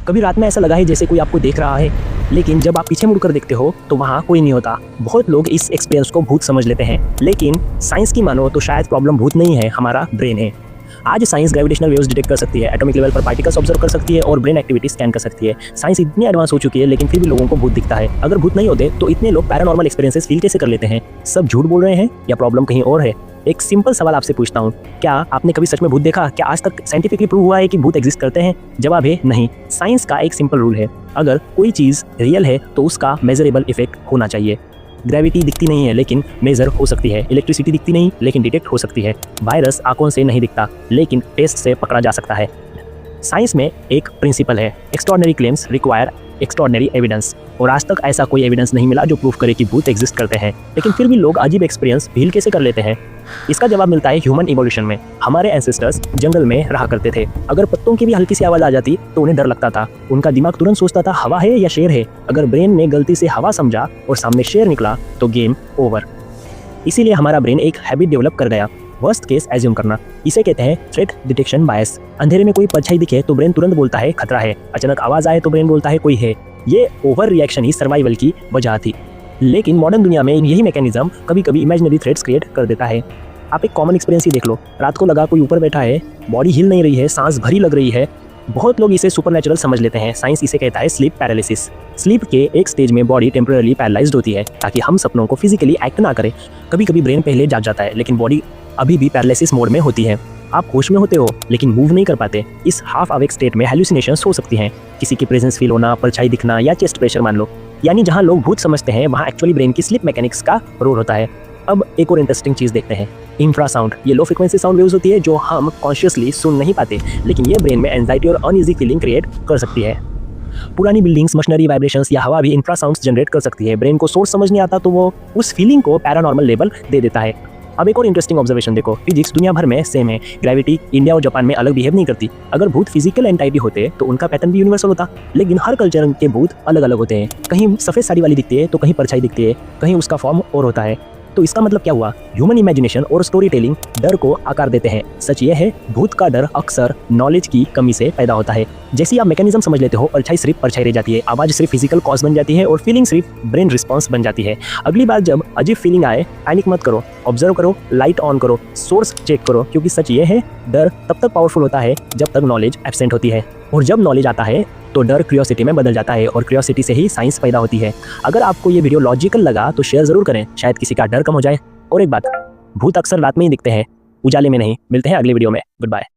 कभी रात में ऐसा लगा है जैसे कोई आपको देख रहा है, लेकिन जब आप पीछे मुड़कर देखते हो तो वहाँ कोई नहीं होता। बहुत लोग इस एक्सपीरियंस को भूत समझ लेते हैं, लेकिन साइंस की मानो तो शायद प्रॉब्लम भूत नहीं है, हमारा ब्रेन है। आज साइंस ग्रेविटेशनल वेव्स डिटेक्ट कर सकती है, एटॉमिक लेवल पर पार्टिकल्स ऑब्जर्व कर सकती है और ब्रेन एक्टिविटी स्कैन कर सकती है। साइंस इतनी एडवांस हो चुकी है, लेकिन फिर भी लोगों को भूत दिखता है। अगर भूत नहीं होते तो इतने लोग पैरानॉर्मल एक्सपीरियंसेस फील कैसे कर लेते हैं? सब झूठ बोल रहे हैं या प्रॉब्लम कहीं और है? एक सिंपल सवाल आपसे पूछता हूँ, क्या आपने कभी सच में भूत देखा? क्या आज तक साइंटिफिकली प्रूव हुआ है कि भूत एग्जिस्ट करते हैं? जवाब है नहीं। साइंस का एक सिंपल रूल है, अगर कोई चीज़ रियल है तो उसका मेजरेबल इफेक्ट होना चाहिए। ग्रेविटी दिखती नहीं है लेकिन मेजर हो सकती है, इलेक्ट्रिसिटी दिखती नहीं लेकिन डिटेक्ट हो सकती है, वायरस आंखों से नहीं दिखता लेकिन टेस्ट से पकड़ा जा सकता है। साइंस में एक प्रिंसिपल है, extraordinary claims require extraordinary evidence, और आज तक ऐसा कोई एविडेंस नहीं मिला जो प्रूफ करे कि भूत एग्जिस्ट करते हैं। लेकिन फिर भी लोग अजीब एक्सपीरियंस फील कैसे कर लेते हैं? इसका जवाब मिलता है ह्यूमन इवोल्यूशन में। हमारे एंसेस्टर्स जंगल में रहा करते थे, अगर पत्तों की भी हल्की सी आवाज़ आ जाती तो उन्हें डर लगता था। उनका दिमाग तुरंत सोचता था हवा है या शेर है। अगर ब्रेन ने गलती से हवा समझा और सामने शेर निकला तो गेम ओवर। इसीलिए हमारा ब्रेन एक हैबिट डेवलप कर गया, वर्स्ट केस एज्यूम करना। इसे कहते हैं थ्रेट डिटेक्शन बायस। अंधेरे में कोई परछाई दिखे तो ब्रेन तुरंत बोलता है खतरा है, अचानक आवाज़ आए तो ब्रेन बोलता है कोई है। ये ओवर रिएक्शन ही सर्वाइवल की वजह थी। लेकिन मॉडर्न दुनिया में यही मैकेनिज्म कभी कभी इमेजिनरी थ्रेट्स क्रिएट कर देता है। आप एक कॉमन एक्सपीरियंस ही देख लो, रात को लगा कोई ऊपर बैठा है, बॉडी हिल नहीं रही है, सांस भरी लग रही है। बहुत लोग इसे सुपरनेचुरल समझ लेते हैं। साइंस इसे कहता है स्लीप पैरालिसिस। स्लीप के एक स्टेज में बॉडी टेम्पररी पैरालाइज्ड होती है ताकि हम सपनों को फिजिकली एक्ट ना करें। कभी कभी ब्रेन पहले जाग जाता है लेकिन बॉडी अभी भी पैरालिसिस मोड में होती है। आप होश में होते हो लेकिन मूव नहीं कर पाते। इस हाफ अवेक स्टेट में हेलुसिनेशंस हो सकती हैं, किसी की प्रेजेंस फील होना, परछाई दिखना या चेस्ट प्रेशर मान लो। यानी जहां लोग भूत समझते हैं वहां एक्चुअली ब्रेन की स्लीप मैकेनिक्स का रोल होता है। अब एक और इंटरेस्टिंग चीज़ देखते हैं, इंफ्रासाउंड। ये लो फ्रिक्वेंसी साउंड वेव्स होती है जो हम कॉन्शियसली सुन नहीं पाते, लेकिन ये ब्रेन में एंजाइटी और अनईजी फीलिंग क्रिएट कर सकती है। पुरानी बिल्डिंग्स, मशीनरी, वाइब्रेशंस या हवा भी इंफ्रासाउंड्स जनरेट कर सकती है। ब्रेन को सोर्स समझ नहीं आता तो वो उस फीलिंग को पैरानॉर्मल लेवल दे देता है। अब एक और इंटरेस्टिंग ऑब्जर्वेशन देखो, फिजिक्स दुनिया भर में सेम है, ग्रेविटी इंडिया और जापान में अलग बिहेव नहीं करती। अगर भूत फिजिकल एंटाइटी होते तो उनका पैटर्न भी यूनिवर्सल होता, लेकिन हर कल्चर के भूत अलग अलग होते हैं। कहीं सफ़ेद साड़ी वाली दिखती है तो कहीं परछाई दिखती है, कहीं उसका फॉर्म और होता है। तो इसका मतलब क्या हुआ? ह्यूमन इमेजिनेशन और स्टोरी टेलिंग डर को आकार देते हैं। सच ये है, भूत का डर अक्सर नॉलेज की कमी से पैदा होता है। जैसे आप मैकेनिज्म समझ लेते हो, परछाई सिर्फ परछाई रह जाती है, आवाज़ सिर्फ फिजिकल कॉज बन जाती है और फीलिंग सिर्फ ब्रेन रिस्पॉन्स बन जाती है। अगली बार जब अजीब फीलिंग आए, पैनिक मत करो, ऑब्जर्व करो, लाइट ऑन करो, सोर्स चेक करो, क्योंकि सच ये है, डर तब तक पावरफुल होता है जब तक नॉलेज एब्सेंट होती है, और जब नॉलेज आता है तो डर क्यूरियोसिटी में बदल जाता है, और क्यूरियोसिटी से ही साइंस पैदा होती है। अगर आपको ये वीडियो लॉजिकल लगा तो शेयर जरूर करें, शायद किसी का डर कम हो जाए। और एक बात, भूत अक्सर रात में ही दिखते हैं, उजाले में नहीं। मिलते हैं अगले वीडियो में, गुड बाय।